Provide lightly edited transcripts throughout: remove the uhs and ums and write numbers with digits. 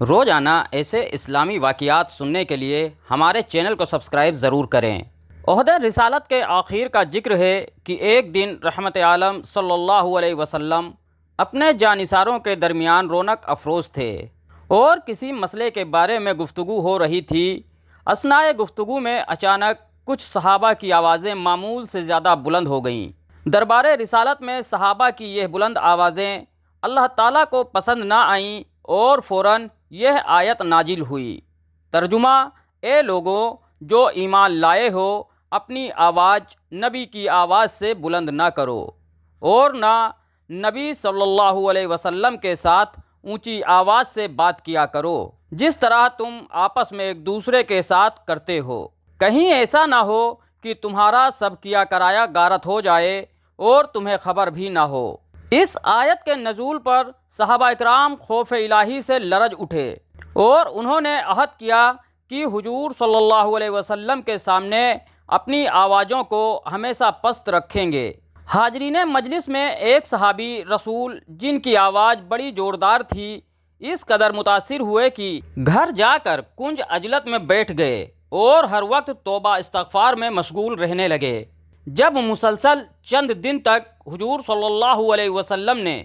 روزانہ ایسے اسلامی واقعات سننے کے لیے ہمارے چینل کو سبسکرائب ضرور کریں۔ عہدہ رسالت کے آخر کا ذکر ہے کہ ایک دن رحمت عالم صلی اللہ علیہ وسلم اپنے جانثاروں کے درمیان رونق افروز تھے اور کسی مسئلے کے بارے میں گفتگو ہو رہی تھی۔ اثناء گفتگو میں اچانک کچھ صحابہ کی آوازیں معمول سے زیادہ بلند ہو گئیں۔ دربار رسالت میں صحابہ کی یہ بلند آوازیں اللہ تعالیٰ کو پسند نہ آئیں اور فوراً یہ آیت نازل ہوئی۔ ترجمہ: اے لوگوں جو ایمان لائے ہو، اپنی آواز نبی کی آواز سے بلند نہ کرو اور نہ نبی صلی اللہ علیہ وسلم کے ساتھ اونچی آواز سے بات کیا کرو جس طرح تم آپس میں ایک دوسرے کے ساتھ کرتے ہو، کہیں ایسا نہ ہو کہ تمہارا سب کیا کرایا غارت ہو جائے اور تمہیں خبر بھی نہ ہو۔ اس آیت کے نزول پر صحابہ اکرام خوف الہی سے لرز اٹھے اور انہوں نے عہد کیا کہ حضور صلی اللہ علیہ وسلم کے سامنے اپنی آوازوں کو ہمیشہ پست رکھیں گے۔ حاضرین مجلس میں ایک صحابی رسول جن کی آواز بڑی زوردار تھی اس قدر متاثر ہوئے کہ گھر جا کر کنج عجلت میں بیٹھ گئے اور ہر وقت توبہ استغفار میں مشغول رہنے لگے۔ جب مسلسل چند دن تک حضور صلی اللہ علیہ وسلم نے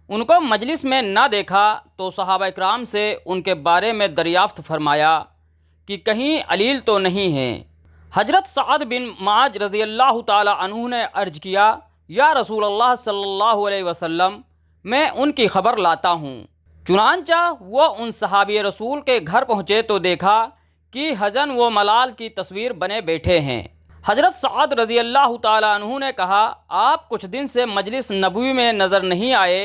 ان کو مجلس میں نہ دیکھا تو صحابہ اکرام سے ان کے بارے میں دریافت فرمایا کہ کہیں علیل تو نہیں ہیں۔ حضرت سعد بن معاذ رضی اللہ تعالی عنہ نے عرض کیا، یا رسول اللہ صلی اللہ علیہ وسلم، میں ان کی خبر لاتا ہوں۔ چنانچہ وہ ان صحابی رسول کے گھر پہنچے تو دیکھا کہ حزن و ملال کی تصویر بنے بیٹھے ہیں۔ حضرت سعد رضی اللہ تعالی عنہ نے کہا، آپ کچھ دن سے مجلس نبوی میں نظر نہیں آئے،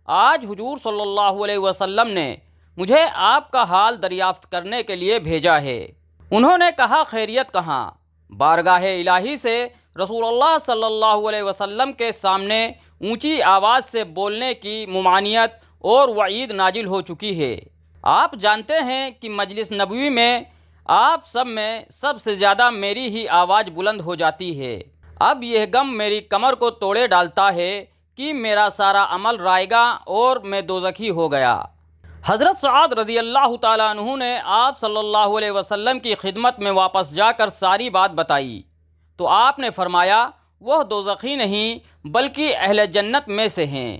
آج حضور صلی اللہ علیہ وسلم نے مجھے آپ کا حال دریافت کرنے کے لیے بھیجا ہے۔ انہوں نے کہا، خیریت کہاں؟ بارگاہ الہی سے رسول اللہ صلی اللہ علیہ وسلم کے سامنے اونچی آواز سے بولنے کی ممانعت اور وعید نازل ہو چکی ہے۔ آپ جانتے ہیں کہ مجلس نبوی میں آپ سب میں سب سے زیادہ میری ہی آواز بلند ہو جاتی ہے۔ اب یہ غم میری کمر کو توڑے ڈالتا ہے کہ میرا سارا عمل رائے گا اور میں دوزخی ہو گیا۔ حضرت سعد رضی اللہ تعالیٰ عنہ نے آپ صلی اللہ علیہ وسلم کی خدمت میں واپس جا کر ساری بات بتائی تو آپ نے فرمایا، وہ دوزخی نہیں بلکہ اہل جنت میں سے ہیں۔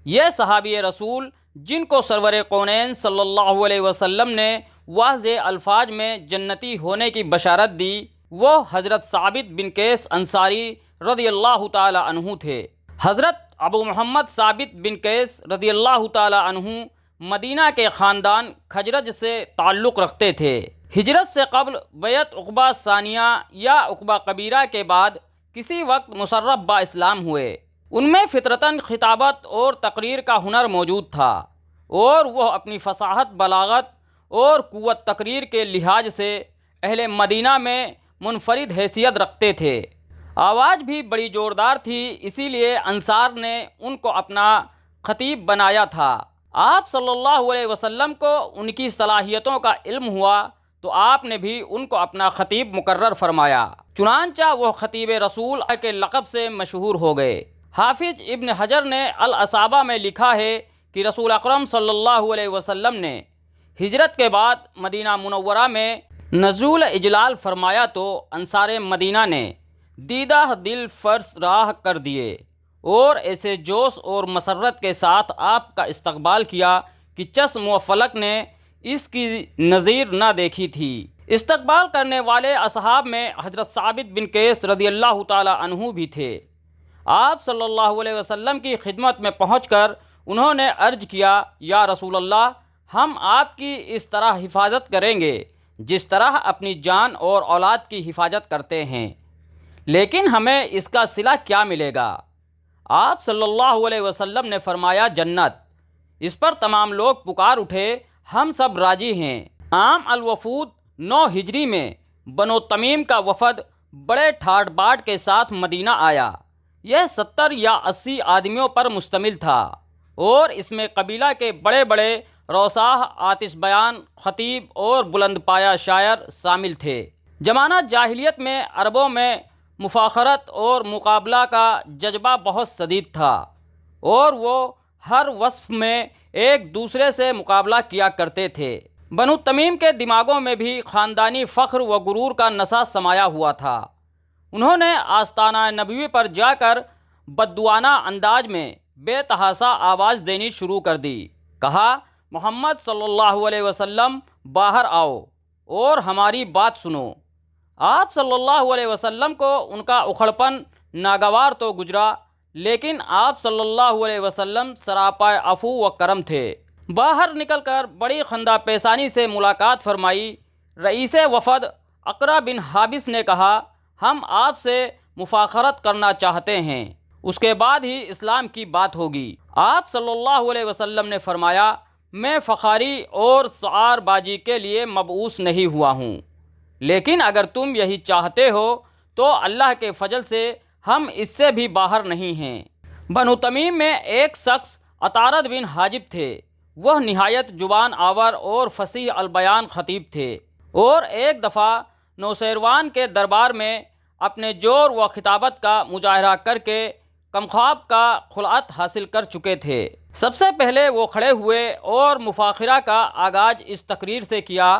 یہ صحابی رسول جن کو سرور کونین صلی اللہ علیہ وسلم نے واضح الفاظ میں جنتی ہونے کی بشارت دی، وہ حضرت ثابت بن قیس انصاری رضی اللہ تعالی عنہ تھے۔ حضرت ابو محمد ثابت بن قیس رضی اللہ تعالی عنہ مدینہ کے خاندان خزرج سے تعلق رکھتے تھے۔ ہجرت سے قبل بیعت عقبہ ثانیہ یا عقبہ کبیرہ کے بعد کسی وقت مشرف با اسلام ہوئے۔ ان میں فطرتاً خطابت اور تقریر کا ہنر موجود تھا اور وہ اپنی فصاحت، بلاغت اور قوت تقریر کے لحاظ سے اہل مدینہ میں منفرد حیثیت رکھتے تھے۔ آواز بھی بڑی زوردار تھی، اسی لیے انصار نے ان کو اپنا خطیب بنایا تھا۔ آپ صلی اللہ علیہ وسلم کو ان کی صلاحیتوں کا علم ہوا تو آپ نے بھی ان کو اپنا خطیب مقرر فرمایا، چنانچہ وہ خطیب رسول کے لقب سے مشہور ہو گئے۔ حافظ ابن حجر نے الاصابہ میں لکھا ہے کہ رسول اکرم صلی اللہ علیہ وسلم نے ہجرت کے بعد مدینہ منورہ میں نزول اجلال فرمایا تو انصار مدینہ نے دیدہ دل فرس راہ کر دیے اور ایسے جوش اور مسرت کے ساتھ آپ کا استقبال کیا کہ چشم و فلک نے اس کی نظیر نہ دیکھی تھی۔ استقبال کرنے والے اصحاب میں حضرت ثابت بن قیس رضی اللہ تعالی عنہ بھی تھے۔ آپ صلی اللہ علیہ وسلم کی خدمت میں پہنچ کر انہوں نے عرض کیا، یا رسول اللہ، ہم آپ کی اس طرح حفاظت کریں گے جس طرح اپنی جان اور اولاد کی حفاظت کرتے ہیں، لیکن ہمیں اس کا صلہ کیا ملے گا؟ آپ صلی اللہ علیہ وسلم نے فرمایا، جنت۔ اس پر تمام لوگ پکار اٹھے، ہم سب راضی ہیں۔ عام الوفود 9 ہجری میں بنو تمیم کا وفد بڑے ٹھاٹ باٹ کے ساتھ مدینہ آیا۔ یہ 70 یا 80 آدمیوں پر مشتمل تھا اور اس میں قبیلہ کے بڑے بڑے روساہ، آتش بیان خطیب اور بلند پایہ شاعر شامل تھے۔ زمانہ جاہلیت میں عربوں میں مفاخرت اور مقابلہ کا جذبہ بہت شدید تھا اور وہ ہر وصف میں ایک دوسرے سے مقابلہ کیا کرتے تھے۔ بنو تمیم کے دماغوں میں بھی خاندانی فخر و غرور کا نشہ سمایا ہوا تھا۔ انہوں نے آستانہ نبوی پر جا کر بددعانہ انداز میں بے تحاشا آواز دینی شروع کر دی۔ کہا، محمد صلی اللہ علیہ وسلم باہر آؤ اور ہماری بات سنو۔ آپ صلی اللہ علیہ وسلم کو ان کا اکھڑپن ناگوار تو گزرا، لیکن آپ صلی اللہ علیہ وسلم سراپا عفو و کرم تھے۔ باہر نکل کر بڑی خندہ پیشانی سے ملاقات فرمائی۔ رئیس وفد اقرا بن حابس نے کہا، ہم آپ سے مفاخرت کرنا چاہتے ہیں، اس کے بعد ہی اسلام کی بات ہوگی۔ آپ صلی اللہ علیہ وسلم نے فرمایا، میں فخاری اور شعار بازی کے لیے مبعوث نہیں ہوا ہوں، لیکن اگر تم یہی چاہتے ہو تو اللہ کے فضل سے ہم اس سے بھی باہر نہیں ہیں۔ بنو تمیم میں ایک شخص عطارد بن حاجب تھے۔ وہ نہایت زبان آور اور فصیح البیان خطیب تھے اور ایک دفعہ نوشیروان کے دربار میں اپنے جور و خطابت کا مظاہرہ کر کے کمخواب کا خلعت حاصل کر چکے تھے۔ سب سے پہلے وہ کھڑے ہوئے اور مفاخرہ کا آغاز اس تقریر سے کیا،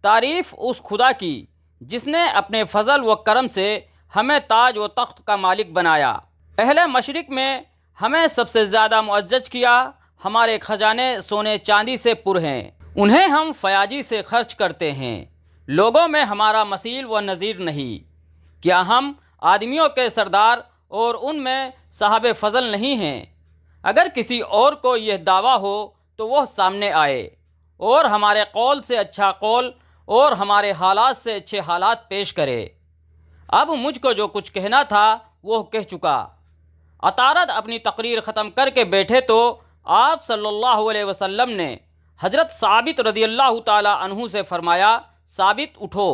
تعریف اس خدا کی جس نے اپنے فضل و کرم سے ہمیں تاج و تخت کا مالک بنایا، اہل مشرق میں ہمیں سب سے زیادہ معزز کیا، ہمارے خزانے سونے چاندی سے پر ہیں، انہیں ہم فیاضی سے خرچ کرتے ہیں، لوگوں میں ہمارا مثیل و نظیر نہیں۔ کیا ہم آدمیوں کے سردار اور ان میں صاحب فضل نہیں ہیں؟ اگر کسی اور کو یہ دعویٰ ہو تو وہ سامنے آئے اور ہمارے قول سے اچھا قول اور ہمارے حالات سے اچھے حالات پیش کرے۔ اب مجھ کو جو کچھ کہنا تھا وہ کہہ چکا۔ عطارد اپنی تقریر ختم کر کے بیٹھے تو آپ صلی اللہ علیہ وسلم نے حضرت ثابت رضی اللہ تعالی عنہ سے فرمایا، ثابت اٹھو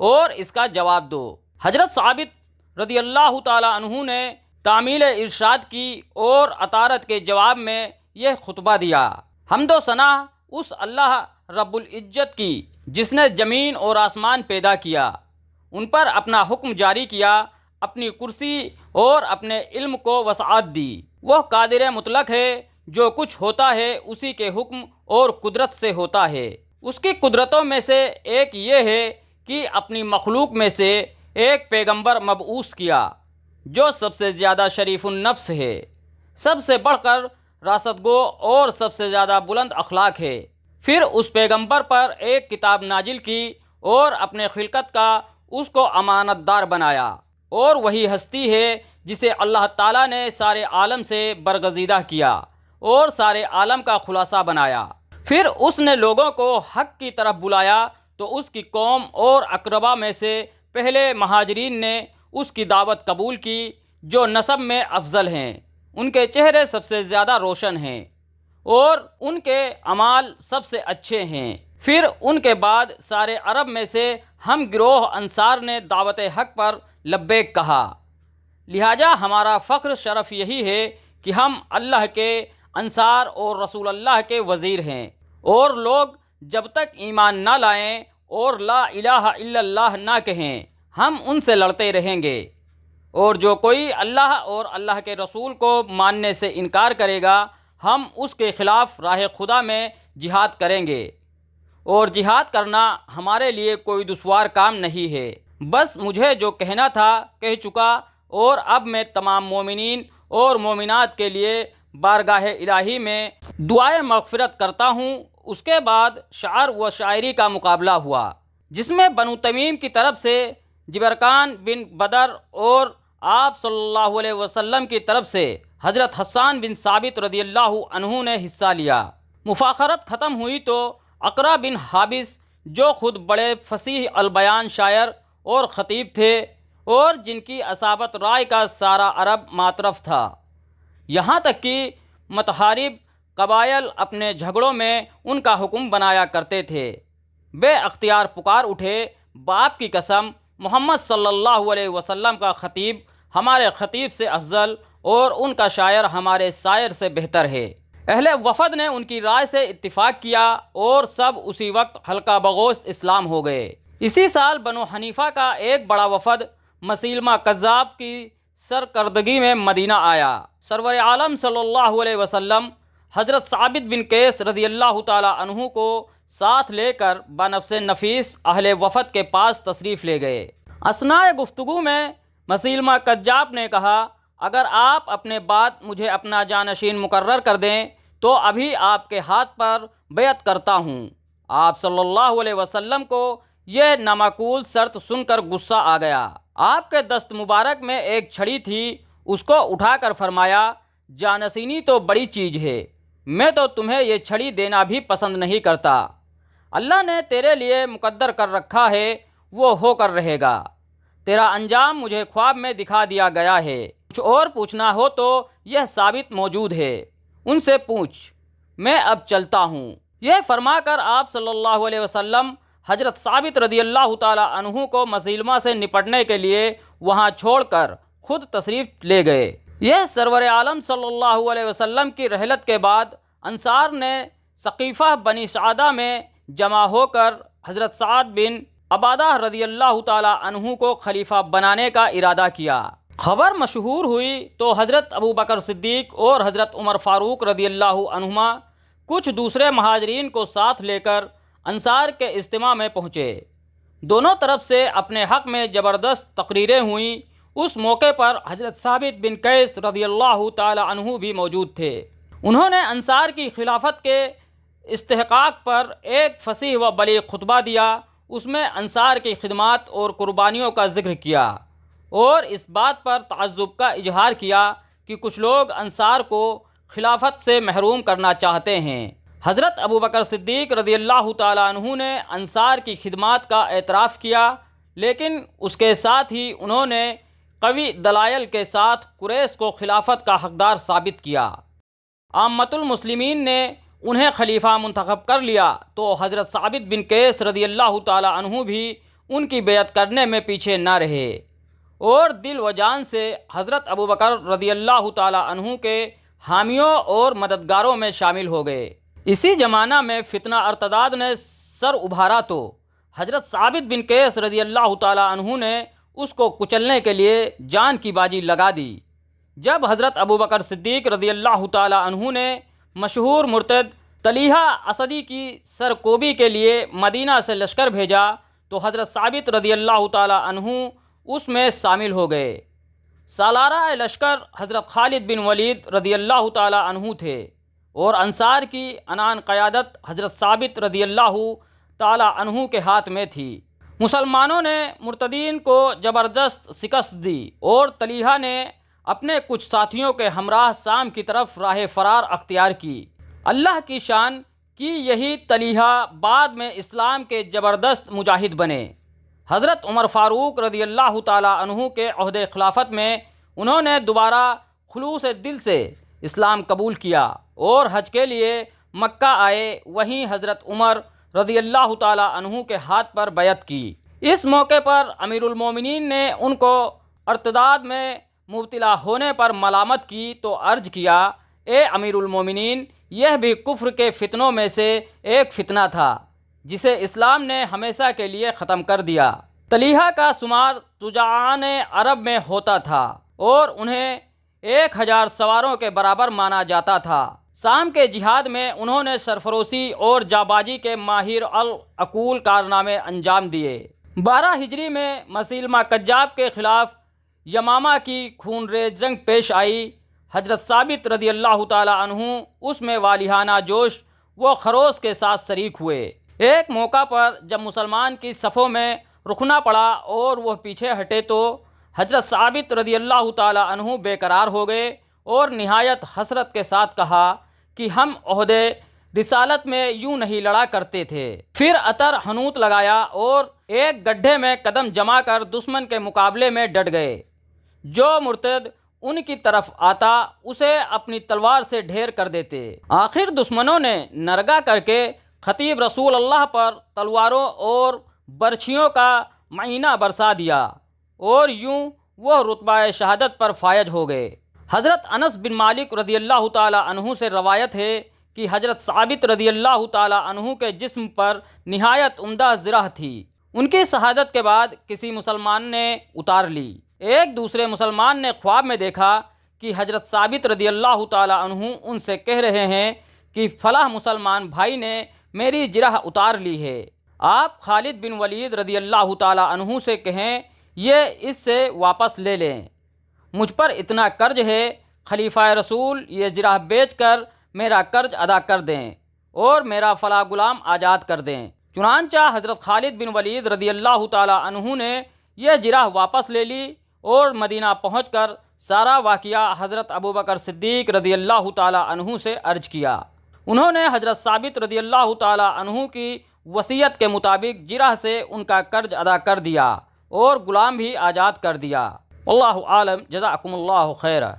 اور اس کا جواب دو۔ حضرت ثابت رضی اللہ تعالی عنہ نے تعمیل ارشاد کی اور عطارد کے جواب میں یہ خطبہ دیا۔ حمد و ثنا اس اللہ رب العزت کی جس نے زمین اور آسمان پیدا کیا، ان پر اپنا حکم جاری کیا، اپنی کرسی اور اپنے علم کو وسعت دی۔ وہ قادر مطلق ہے، جو کچھ ہوتا ہے اسی کے حکم اور قدرت سے ہوتا ہے۔ اس کی قدرتوں میں سے ایک یہ ہے کہ اپنی مخلوق میں سے ایک پیغمبر مبعوث کیا جو سب سے زیادہ شریف النفس ہے، سب سے بڑھ کر راست گو اور سب سے زیادہ بلند اخلاق ہے۔ پھر اس پیغمبر پر ایک کتاب نازل کی اور اپنے خلقت کا اس کو امانت دار بنایا، اور وہی ہستی ہے جسے اللہ تعالیٰ نے سارے عالم سے برگزیدہ کیا اور سارے عالم کا خلاصہ بنایا۔ پھر اس نے لوگوں کو حق کی طرف بلایا تو اس کی قوم اور اقربا میں سے پہلے مہاجرین نے اس کی دعوت قبول کی، جو نسب میں افضل ہیں، ان کے چہرے سب سے زیادہ روشن ہیں اور ان کے اعمال سب سے اچھے ہیں۔ پھر ان کے بعد سارے عرب میں سے ہم گروہ انصار نے دعوت حق پر لبیک کہا، لہٰذا ہمارا فخر شرف یہی ہے کہ ہم اللہ کے انصار اور رسول اللہ کے وزیر ہیں، اور لوگ جب تک ایمان نہ لائیں اور لا الہ الا اللہ نہ کہیں ہم ان سے لڑتے رہیں گے، اور جو کوئی اللہ اور اللہ کے رسول کو ماننے سے انکار کرے گا ہم اس کے خلاف راہ خدا میں جہاد کریں گے، اور جہاد کرنا ہمارے لیے کوئی دشوار کام نہیں ہے۔ بس مجھے جو کہنا تھا کہہ چکا، اور اب میں تمام مومنین اور مومنات کے لیے بارگاہ الہی میں دعائے مغفرت کرتا ہوں۔ اس کے بعد شعر و شاعری کا مقابلہ ہوا، جس میں بنو تمیم کی طرف سے جبرکان بن بدر اور آپ صلی اللہ علیہ وسلم کی طرف سے حضرت حسان بن ثابت رضی اللہ عنہ نے حصہ لیا۔ مفاخرت ختم ہوئی تو اقرا بن حابس، جو خود بڑے فصیح البیان شاعر اور خطیب تھے اور جن کی اصابت رائے کا سارا عرب ماترف تھا، یہاں تک کہ متحارب قبائل اپنے جھگڑوں میں ان کا حکم بنایا کرتے تھے، بے اختیار پکار اٹھے، باپ کی قسم، محمد صلی اللہ علیہ وسلم کا خطیب ہمارے خطیب سے افضل اور ان کا شاعر ہمارے شاعر سے بہتر ہے۔ اہل وفد نے ان کی رائے سے اتفاق کیا اور سب اسی وقت حلقہ بگوش اسلام ہو گئے۔ اسی سال بنو حنیفہ کا ایک بڑا وفد مسیلمہ کذاب کی سرکردگی میں مدینہ آیا۔ سرور عالم صلی اللہ علیہ وسلم حضرت ثابت بن قیس رضی اللہ تعالی عنہ کو ساتھ لے کر بنفس نفیس اہل وفد کے پاس تشریف لے گئے۔ اثناء گفتگو میں مسیلمہ کذاب نے کہا، اگر آپ اپنے بعد مجھے اپنا جانشین مقرر کر دیں تو ابھی آپ کے ہاتھ پر بیعت کرتا ہوں۔ آپ صلی اللہ علیہ وسلم کو یہ نامعقول شرط سن کر غصہ آ گیا۔ آپ کے دست مبارک میں ایک چھڑی تھی، اس کو اٹھا کر فرمایا، جانشینی تو بڑی چیز ہے، میں تو تمہیں یہ چھڑی دینا بھی پسند نہیں کرتا۔ اللہ نے تیرے لیے مقدر کر رکھا ہے وہ ہو کر رہے گا۔ تیرا انجام مجھے خواب میں دکھا دیا گیا ہے، کچھ اور پوچھنا ہو تو یہ ثابت موجود ہے، ان سے پوچھ، میں اب چلتا ہوں۔ یہ فرما کر آپ صلی اللہ علیہ وسلم حضرت ثابت رضی اللہ تعالی عنہ کو مسیلمہ سے نپٹنے کے لیے وہاں چھوڑ کر خود تشریف لے گئے۔ یہ سرور عالم صلی اللہ علیہ وسلم کی رحلت کے بعد انصار نے ثقیفہ بنی سعدہ میں جمع ہو کر حضرت سعد بن عبادہ رضی اللہ تعالی عنہ کو خلیفہ بنانے کا ارادہ کیا۔ خبر مشہور ہوئی تو حضرت ابو بکر صدیق اور حضرت عمر فاروق رضی اللہ عنہما کچھ دوسرے مہاجرین کو ساتھ لے کر انصار کے اجتماع میں پہنچے۔ دونوں طرف سے اپنے حق میں زبردست تقریریں ہوئیں۔ اس موقع پر حضرت ثابت بن قیس رضی اللہ تعالی عنہ بھی موجود تھے۔ انہوں نے انصار کی خلافت کے استحقاق پر ایک فصیح و بلیغ خطبہ دیا۔ اس میں انصار کی خدمات اور قربانیوں کا ذکر کیا اور اس بات پر تعجب کا اظہار کیا کہ کچھ لوگ انصار کو خلافت سے محروم کرنا چاہتے ہیں۔ حضرت ابو بکر صدیق رضی اللہ تعالی عنہ نے انصار کی خدمات کا اعتراف کیا، لیکن اس کے ساتھ ہی انہوں نے قوی دلائل کے ساتھ قریش کو خلافت کا حقدار ثابت کیا۔ عامۃ المسلمین نے انہیں خلیفہ منتخب کر لیا تو حضرت ثابت بن قیس رضی اللہ تعالی عنہ بھی ان کی بیعت کرنے میں پیچھے نہ رہے اور دل و جان سے حضرت ابو بکر رضی اللہ تعالی عنہ کے حامیوں اور مددگاروں میں شامل ہو گئے۔ اسی زمانہ میں فتنہ ارتداد نے سر ابھارا تو حضرت ثابت بن قیس رضی اللہ تعالی عنہ نے اس کو کچلنے کے لیے جان کی بازی لگا دی۔ جب حضرت ابو بکر صدیق رضی اللہ تعالی عنہ نے مشہور مرتد طلحہ اسدی کی سرکوبی کے لیے مدینہ سے لشکر بھیجا تو حضرت ثابت رضی اللہ تعالی عنہ اس میں شامل ہو گئے۔ سالارہ لشکر حضرت خالد بن ولید رضی اللہ تعالی عنہ تھے اور انصار کی عنان قیادت حضرت ثابت رضی اللہ تعالی عنہ کے ہاتھ میں تھی۔ مسلمانوں نے مرتدین کو زبردست شکست دی اور طلحہ نے اپنے کچھ ساتھیوں کے ہمراہ شام کی طرف راہ فرار اختیار کی۔ اللہ کی شان کہ یہی طلحہ بعد میں اسلام کے زبردست مجاہد بنے۔ حضرت عمر فاروق رضی اللہ تعالی عنہ کے عہد خلافت میں انہوں نے دوبارہ خلوص دل سے اسلام قبول کیا اور حج کے لیے مکہ آئے۔ وہیں حضرت عمر رضی اللہ تعالی عنہ کے ہاتھ پر بیعت کی۔ اس موقع پر امیر المومنین نے ان کو ارتداد میں مبتلا ہونے پر ملامت کی تو عرض کیا، اے امیر المومنین، یہ بھی کفر کے فتنوں میں سے ایک فتنہ تھا جسے اسلام نے ہمیشہ کے لیے ختم کر دیا۔ طلحہ کا شمار شجاعان عرب میں ہوتا تھا اور انہیں 1000 سواروں کے برابر مانا جاتا تھا۔ شام کے جہاد میں انہوں نے سرفروشی اور جابازی کے ماہر العقول کارنامے انجام دیے۔ 12 ہجری میں مسیلمہ کذاب کے خلاف یمامہ کی خونریز جنگ پیش آئی۔ حضرت ثابت رضی اللہ تعالی عنہ اس میں والہانہ جوش و خروش کے ساتھ شریک ہوئے۔ ایک موقع پر جب مسلمان کی صفوں میں رکنا پڑا اور وہ پیچھے ہٹے تو حضرت ثابت رضی اللہ تعالی عنہ بے قرار ہو گئے اور نہایت حسرت کے ساتھ کہا کہ ہم عہد رسالت میں یوں نہیں لڑا کرتے تھے۔ پھر عطر حنوط لگایا اور ایک گڈھے میں قدم جما کر دشمن کے مقابلے میں ڈٹ گئے۔ جو مرتد ان کی طرف آتا اسے اپنی تلوار سے ڈھیر کر دیتے۔ آخر دشمنوں نے نرگا کر کے خطیب رسول اللہ پر تلواروں اور برچھیوں کا معینہ برسا دیا اور یوں وہ رتبہ شہادت پر فائز ہو گئے۔ حضرت انس بن مالک رضی اللہ تعالی عنہ سے روایت ہے کہ حضرت ثابت رضی اللہ تعالی عنہ کے جسم پر نہایت عمدہ زرہ تھی۔ ان کی شہادت کے بعد کسی مسلمان نے اتار لی۔ ایک دوسرے مسلمان نے خواب میں دیکھا کہ حضرت ثابت رضی اللہ تعالیٰ عنہ ان سے کہہ رہے ہیں کہ فلاں مسلمان بھائی نے میری جرح اتار لی ہے۔ آپ خالد بن ولید رضی اللہ تعالیٰ عنہ سے کہیں یہ اس سے واپس لے لیں، مجھ پر اتنا قرض ہے، خلیفہ رسول یہ جرح بیچ کر میرا قرض ادا کر دیں اور میرا فلاں غلام آزاد کر دیں۔ چنانچہ حضرت خالد بن ولید رضی اللہ تعالیٰ عنہ نے یہ جرح واپس لے لی اور مدینہ پہنچ کر سارا واقعہ حضرت ابوبکر صدیق رضی اللہ تعالیٰ عنہ سے عرض کیا۔ انہوں نے حضرت ثابت رضی اللہ تعالیٰ عنہ کی وصیت کے مطابق جرح سے ان کا قرض ادا کر دیا اور غلام بھی آزاد کر دیا۔ واللہ عالم، جزاکم اللہ خیرہ۔